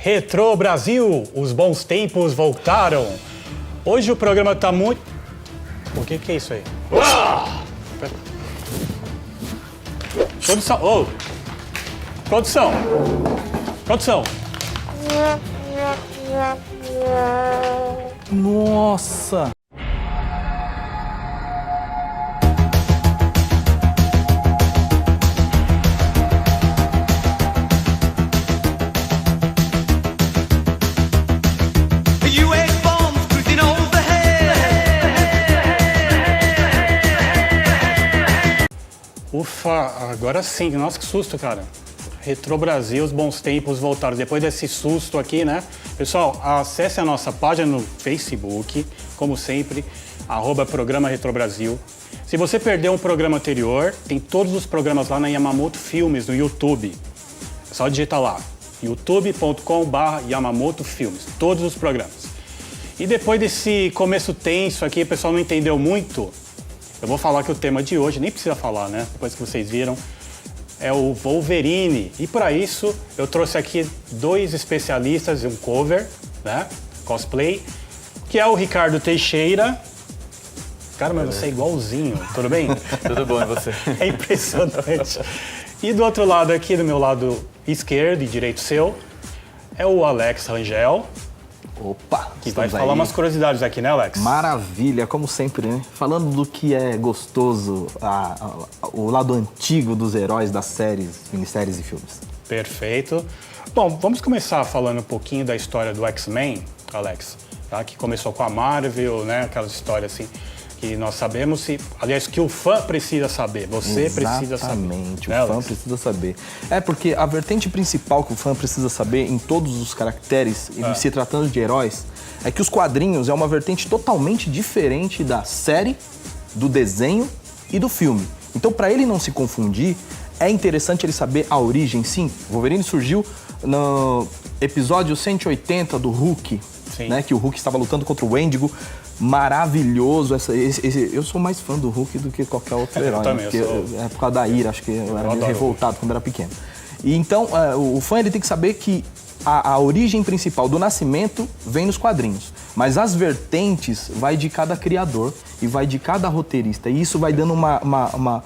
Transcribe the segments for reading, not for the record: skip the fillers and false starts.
Retro Brasil, os bons tempos voltaram. Hoje o programa tá muito... O que é isso aí? Produção, Produção! Nossa! Ufa, agora sim, nossa que susto, cara. Retro Brasil, os bons tempos voltaram. Depois desse susto aqui, né? Pessoal, acesse a nossa página no Facebook, como sempre, @programa Retro Brasil. Se você perdeu um programa anterior, tem todos os programas lá na Yamamoto Filmes, no YouTube. É só digitar lá, youtube.com/Yamamoto Filmes, todos os programas. E depois desse começo tenso aqui, o pessoal não entendeu muito, eu vou falar que o tema de hoje, nem precisa falar, né? Depois que vocês viram, é o Wolverine. E para isso, eu trouxe aqui dois especialistas e um cover, né? Cosplay, que é o Ricardo Teixeira. Cara, mas você é igualzinho, tudo bem? Tudo bom, e você? É impressionante. E do outro lado aqui, do meu lado esquerdo e direito seu, é o Alex Rangel. Opa! Que vai falar umas curiosidades aqui, né, Alex? Maravilha, como sempre, né? Falando do que é gostoso, o lado antigo dos heróis das séries, minisséries e filmes. Perfeito. Bom, vamos começar falando um pouquinho da história do X-Men, Alex, tá? Que começou com a Marvel, né? Aquelas histórias assim que nós sabemos, aliás, que o fã precisa saber, você precisa saber. Exatamente, né, o fã Alex? precisa saber. É porque a vertente principal que o fã precisa saber em todos os caracteres, e se tratando de heróis, é que os quadrinhos é uma vertente totalmente diferente da série, do desenho e do filme. Então, para ele não se confundir, é interessante ele saber a origem. Sim, o Wolverine surgiu no episódio 180 do Hulk, né, que o Hulk estava lutando contra o Wendigo. Maravilhoso. Eu sou mais fã do Hulk do que qualquer outro herói. Também, né? É por causa da ira, acho que eu era meio revoltado quando era pequeno. E então, o fã ele tem que saber que a origem principal do nascimento vem nos quadrinhos. Mas as vertentes vai de cada criador e vai de cada roteirista. E isso vai dando uma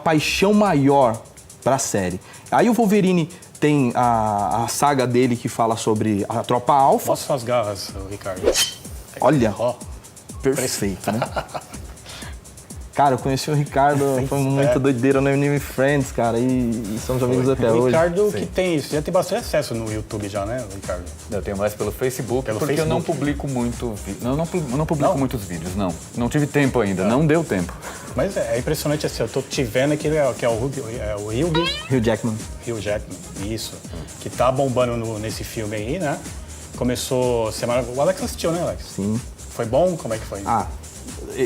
paixão maior para a série. Aí o Wolverine tem a saga dele que fala sobre a Tropa Alpha. Mostra suas garras, Ricardo. Olha, perfeito, né? Cara, eu conheci o Ricardo, foi muita doideira no Anime Friends, cara, e somos amigos até hoje. O Ricardo que tem isso, já tem bastante acesso no YouTube já, né, Ricardo? Eu tenho mais pelo Facebook, porque eu não publico muito não publico muitos vídeos, não. Não tive tempo ainda, não deu tempo. Mas é impressionante assim, eu tô te vendo aqui, que é o Hugh Jackman. Hugh Jackman, isso. Que tá bombando nesse filme aí, né? Começou semana... O Alex assistiu, né, Alex? Sim. Foi bom? Como é que foi?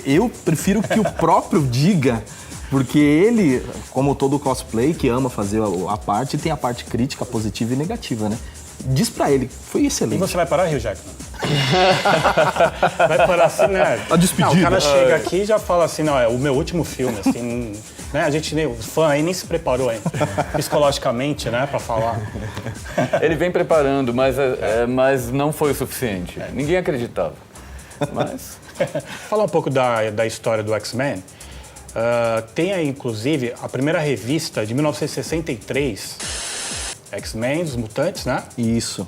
Eu prefiro que o próprio diga, porque ele, como todo cosplay que ama fazer a parte, tem a parte crítica, positiva e negativa, né? Diz pra ele, foi excelente. E você vai parar, Hugh Jackman? Vai parar assim, né? A despedida. Não, o cara chega aqui e já fala assim, não, é o meu último filme, assim, né? A gente, o fã aí nem se preparou ainda, psicologicamente, né, pra falar. Ele vem preparando, mas não foi o suficiente. Ninguém acreditava. Mas... Falar um pouco da história do X-Men. Tem aí, inclusive, a primeira revista de 1963, X-Men, os Mutantes, né? Isso.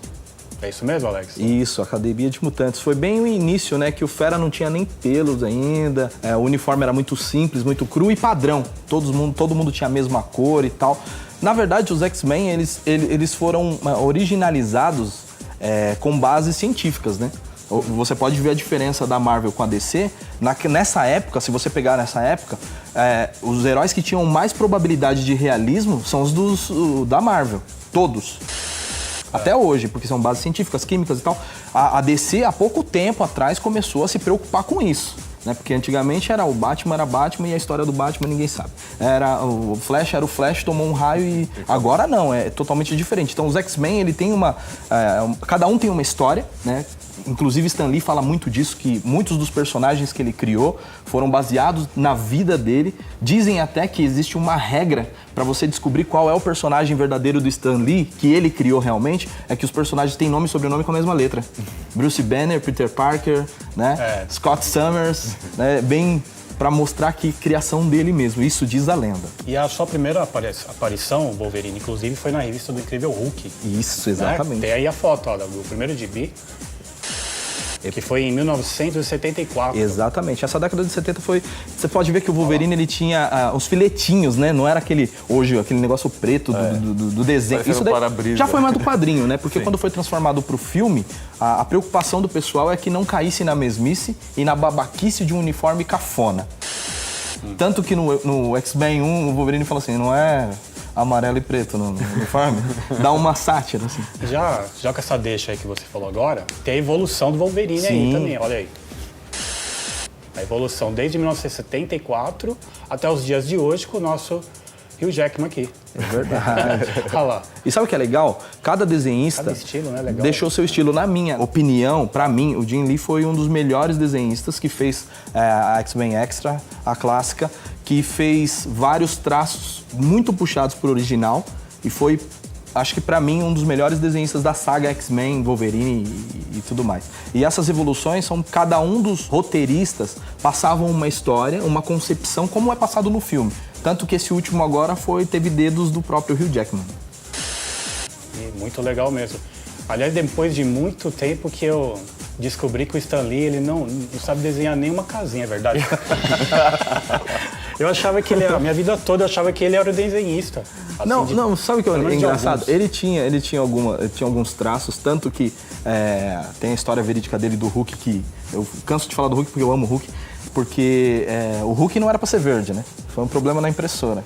É isso mesmo, Alex? Isso, Academia de Mutantes. Foi bem o início, né? Que o Fera não tinha nem pelos ainda, o uniforme era muito simples, muito cru e padrão. Todo mundo tinha a mesma cor e tal. Na verdade, os X-Men, eles foram originalizados com bases científicas, né? Você pode ver a diferença da Marvel com a DC. Nessa época, se você pegar nessa época, os heróis que tinham mais probabilidade de realismo são os da Marvel. Todos. Até hoje, porque são bases científicas, químicas e tal. A DC, há pouco tempo atrás, começou a se preocupar com isso. Né? Porque antigamente era Batman e a história do Batman ninguém sabe. Era o Flash, tomou um raio e... Agora não, é totalmente diferente. Então os X-Men, ele tem cada um tem uma história, né? Inclusive Stan Lee fala muito disso, que muitos dos personagens que ele criou foram baseados na vida dele. Dizem até que existe uma regra para você descobrir qual é o personagem verdadeiro do Stan Lee, que ele criou realmente, é que os personagens têm nome e sobrenome com a mesma letra. Bruce Banner, Peter Parker, né? Scott Summers, né? Bem para mostrar que criação dele mesmo, isso diz a lenda. E a sua primeira aparição, Wolverine, inclusive, foi na revista do Incrível Hulk. Isso, exatamente. Né? Tem aí a foto ó, do primeiro gibi, que foi em 1974. Exatamente. Essa década de 70 foi... Você pode ver que o Wolverine, ele tinha os filetinhos, né? Não era aquele negócio preto do desenho. Isso daí já foi mais do quadrinho, né? Porque quando foi transformado pro filme, a preocupação do pessoal é que não caísse na mesmice e na babaquice de um uniforme cafona. Tanto que no X-Men 1, o Wolverine fala assim, não é amarelo e preto no uniforme, dá uma sátira, assim. Já com essa deixa aí que você falou agora, tem a evolução do Wolverine aí também, olha aí. A evolução desde 1974 até os dias de hoje com o nosso Hugh Jackman aqui. É verdade. Olha lá. E sabe o que é legal? Cada desenhista estilo, né? Legal. Deixou seu estilo. Na minha opinião, pra mim, o Jim Lee foi um dos melhores desenhistas que fez a X-Men Extra, a clássica, que fez vários traços muito puxados pro original e foi, acho que pra mim, um dos melhores desenhistas da saga X-Men, Wolverine e tudo mais. E essas evoluções são cada um dos roteiristas passavam uma história, uma concepção, como é passado no filme. Tanto que esse último agora teve dedos do próprio Hugh Jackman. E muito legal mesmo. Aliás, depois de muito tempo que eu descobri que o Stan Lee, ele não sabe desenhar nenhuma casinha, é verdade? Eu achava que a minha vida toda eu achava que ele era o desenhista. Assim, não, sabe o que é engraçado? Ele tinha alguns traços, tanto que tem a história verídica dele do Hulk, que eu canso de falar do Hulk porque eu amo o Hulk, porque o Hulk não era pra ser verde, né? Foi um problema na impressora.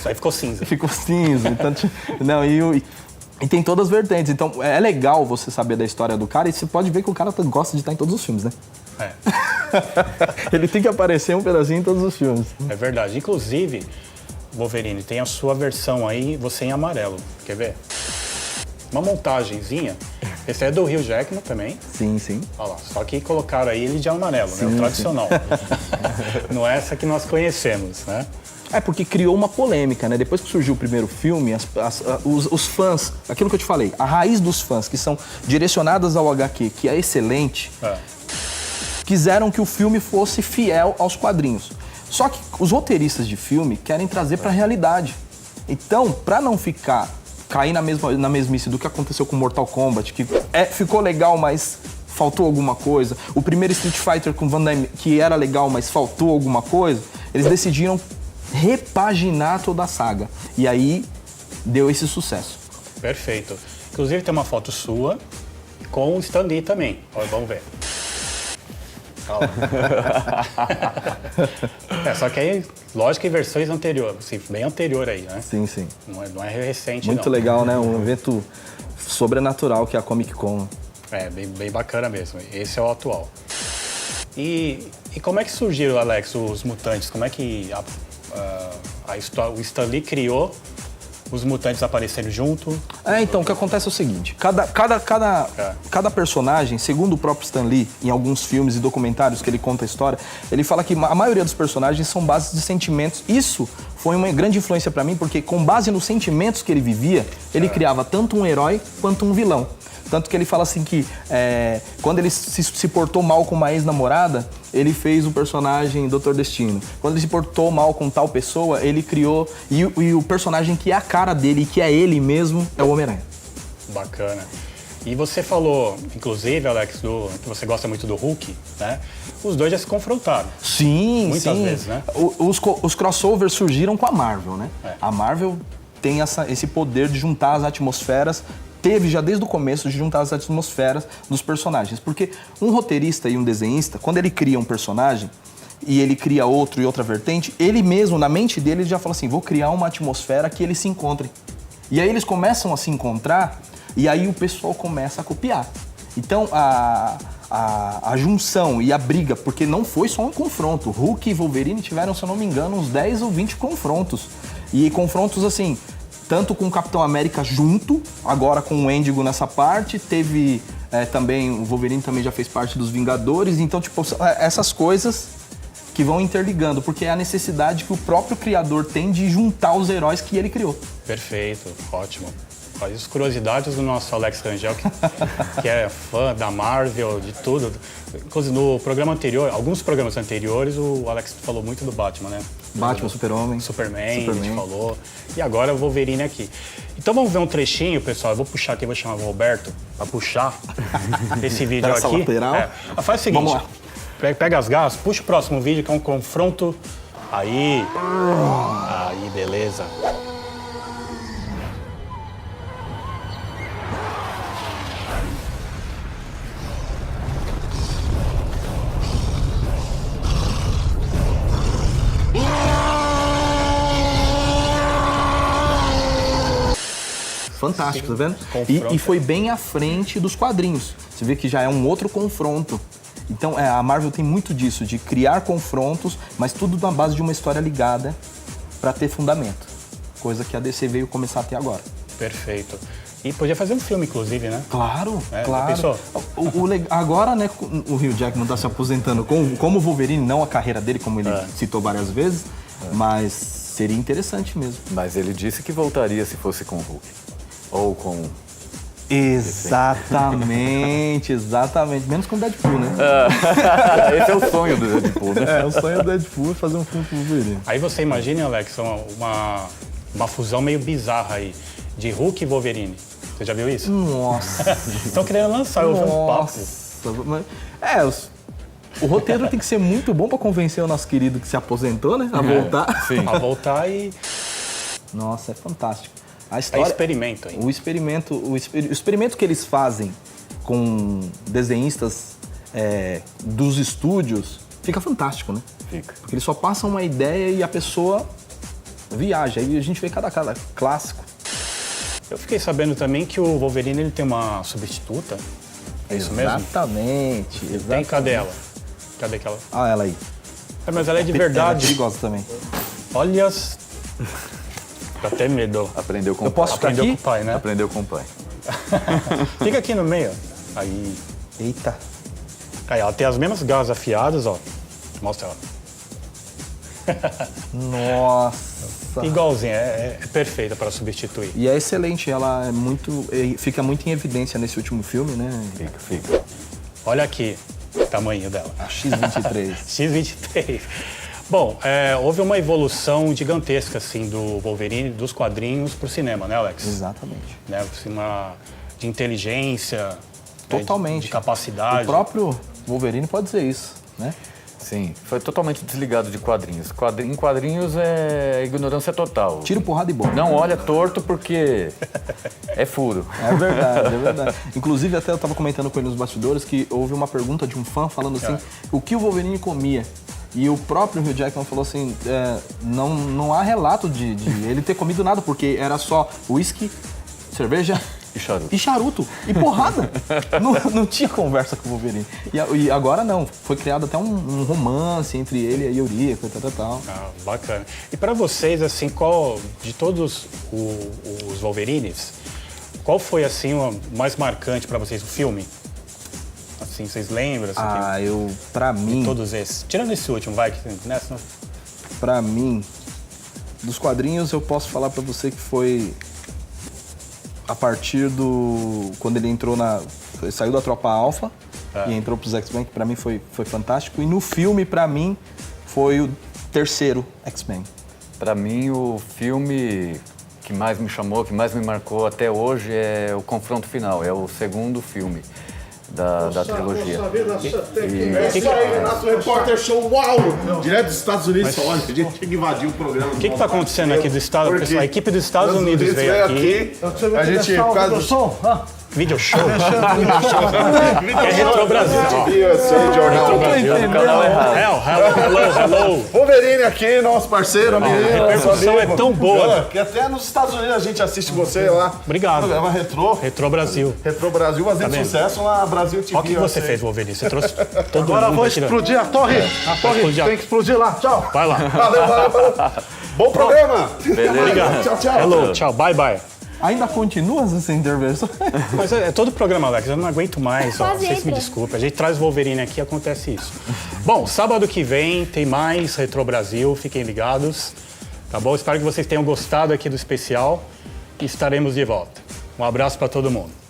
Aí ficou cinza. Ficou cinza. E tem todas as vertentes. Então, é legal você saber da história do cara e você pode ver que o cara gosta de estar em todos os filmes, né? Ele tem que aparecer um pedacinho em todos os filmes. É verdade. Inclusive, Wolverine, tem a sua versão aí, você em amarelo. Quer ver? Uma montagenzinha. Esse é do Hugh Jackman também. Sim, sim. Olha lá, só que colocaram aí ele de amarelo, sim, né? O tradicional. Não é essa que nós conhecemos, né? É porque criou uma polêmica, né? Depois que surgiu o primeiro filme, os fãs, aquilo que eu te falei, a raiz dos fãs que são direcionadas ao HQ, que é excelente, quiseram que o filme fosse fiel aos quadrinhos. Só que os roteiristas de filme querem trazer pra realidade. Então, pra não cair na mesmice do que aconteceu com Mortal Kombat, que ficou legal, mas faltou alguma coisa. O primeiro Street Fighter com Van Damme, que era legal, mas faltou alguma coisa, eles decidiram repaginar toda a saga. E aí deu esse sucesso. Perfeito. Inclusive tem uma foto sua com o Stan Lee também. Olha, vamos ver. Só que aí, lógico, em versões anteriores, assim, bem anterior aí, né? Sim, sim. Não é recente, muito legal, né? Um evento sobrenatural que é a Comic Con. Bem bacana mesmo. Esse é o atual. E como é que surgiram, Alex, os mutantes? Como é que o Stan Lee criou os mutantes aparecendo junto? Então, o que acontece é o seguinte, cada personagem, segundo o próprio Stan Lee, em alguns filmes e documentários que ele conta a história, ele fala que a maioria dos personagens são bases de sentimentos. Isso foi uma grande influência pra mim, porque com base nos sentimentos que ele vivia, ele criava tanto um herói quanto um vilão. Tanto que ele fala assim que quando ele se portou mal com uma ex-namorada, ele fez o personagem Dr. Destino. Quando ele se portou mal com tal pessoa, ele criou... E o personagem que é a cara dele, que é ele mesmo, é o Homem-Aranha. Bacana. E você falou, inclusive, Alex, que você gosta muito do Hulk, né? Os dois já se confrontaram. Sim, muitas vezes, né? Os crossovers surgiram com a Marvel, né? A Marvel tem esse poder de juntar as atmosferas. Teve já desde o começo de juntar as atmosferas dos personagens. Porque um roteirista e um desenhista, quando ele cria um personagem e ele cria outro e outra vertente, ele mesmo, na mente dele, ele já fala assim, vou criar uma atmosfera que eles se encontrem. E aí eles começam a se encontrar e aí o pessoal começa a copiar. Então a junção e a briga, porque não foi só um confronto. Hulk e Wolverine tiveram, se eu não me engano, uns 10 ou 20 confrontos. E confrontos assim... Tanto com o Capitão América junto, agora com o Índigo nessa parte, teve Também o Wolverine também já fez parte dos Vingadores. Então, tipo, essas coisas que vão interligando, porque é a necessidade que o próprio criador tem de juntar os heróis que ele criou. Perfeito, ótimo. As curiosidades do nosso Alex Rangel, que é fã da Marvel, de tudo. Inclusive, no programa anterior, alguns programas anteriores, o Alex falou muito do Batman, né? Batman, Super-Homem. Superman, a gente falou. E agora o Wolverine aqui. Então vamos ver um trechinho, pessoal. Eu vou puxar aqui, vou chamar o Roberto para puxar esse vídeo essa aqui. Lateral. Faz o seguinte, vamos lá. Pega as garras, puxa o próximo vídeo, que é um confronto. Aí, beleza. Fantástico, tá vendo? E foi bem à frente dos quadrinhos. Você vê que já é um outro confronto. Então, a Marvel tem muito disso, de criar confrontos, mas tudo na base de uma história ligada para ter fundamento. Coisa que a DC veio começar a ter agora. Perfeito. E podia fazer um filme, inclusive, né? Claro, claro. Pensou? Agora, né, o Hugh Jackman está se aposentando como Wolverine, não a carreira dele, como ele citou várias vezes, mas seria interessante mesmo. Mas ele disse que voltaria se fosse com o Hulk. Ou com... Exatamente. Menos com o Deadpool, né? Esse é o sonho do Deadpool, né? O sonho do Deadpool é fazer um filme com o Wolverine. Aí você imagina, Alex, uma fusão meio bizarra aí, de Hulk e Wolverine. Você já viu isso? Nossa. Estão querendo lançar, eu ouvi um papo. O roteiro tem que ser muito bom para convencer o nosso querido que se aposentou, né? A voltar. Sim. A voltar e... Nossa, é fantástico. A história, experimento ainda. O experimento que eles fazem com desenhistas dos estúdios fica fantástico, né? Fica. Porque eles só passam uma ideia e a pessoa viaja. Aí a gente vê cada clássico. Eu fiquei sabendo também que o Wolverine ele tem uma substituta. É isso mesmo? Exatamente. Tem, cadê ela? Cadê aquela? Ah, ela aí. Mas ela é de verdade. Ela é perigosa também. Olha... Dá até medo. Aprendeu com o pai. Eu posso ficar Aprendeu aqui? com o pai, né? Aprendeu com o pai. Fica aqui no meio. Aí. Eita. Aí, ela tem as mesmas garras afiadas, ó. Mostra ela. Nossa. Igualzinha, é perfeita para substituir. E é excelente, ela fica muito em evidência nesse último filme, né? Fica. Olha aqui o tamanho dela. A X-23. X-23. Bom, houve uma evolução gigantesca, assim, do Wolverine, dos quadrinhos para o cinema, né, Alex? Exatamente. Né, de inteligência, totalmente. De capacidade. O próprio Wolverine pode dizer isso, né? Sim, foi totalmente desligado de quadrinhos. Em quadrinhos é ignorância total. Tiro, porrada e bomba. Não olha torto porque é furo. É verdade. Inclusive, até eu estava comentando com ele nos bastidores que houve uma pergunta de um fã falando assim, o que o Wolverine comia? E o próprio Hugh Jackman falou assim, não há relato de ele ter comido nada, porque era só uísque, cerveja e charuto. E porrada. não tinha conversa com o Wolverine. E agora não, foi criado até um romance entre ele e a Yuriko e tal. Ah, bacana. E para vocês, assim, de todos os Wolverines, qual foi, assim, o mais marcante para vocês, o filme? Assim, vocês lembram? Assim, pra mim... Todos esses. Tirando esse último, vai. Nessa... Pra mim, dos quadrinhos, eu posso falar pra você que foi a partir quando ele entrou saiu da Tropa Alpha e entrou pros X-Men, que pra mim foi fantástico. E no filme, pra mim, foi o terceiro X-Men. Pra mim, o filme que mais me chamou, que mais me marcou até hoje é o Confronto Final. É o segundo filme da trilogia. É isso aí, Renato Repórter Show, uau! Direto dos Estados Unidos, olha, a gente tinha que invadir o programa. O que está acontecendo aqui dos Estados Unidos? A equipe dos Estados Unidos veio aqui. A gente, por causa do... Video show. É Retro Brasil. Retro Brasil, no canal errado. Hello. Wolverine aqui, nosso parceiro, amigo. A repercussão é tão boa. Que até nos Estados Unidos a gente assiste você lá. Obrigado. Programa Retro Brasil. Retro Brasil fazendo sucesso lá, Brasil TV. Olha o que você fez, Wolverine. Você trouxe todo mundo. Agora vou explodir a torre. A torre tem que explodir lá. Tchau. Vai lá. Valeu. Bom programa. Beleza. Obrigado. Tchau. Hello, tchau. Bye. Ainda continua essa intervenção? Mas é todo o programa, Alex, eu não aguento mais. Ó, Quase vocês me entra. desculpem, a gente traz o Wolverine aqui e acontece isso. Bom, sábado que vem tem mais Retro Brasil, fiquem ligados. Tá bom? Espero que vocês tenham gostado aqui do especial e estaremos de volta. Um abraço para todo mundo.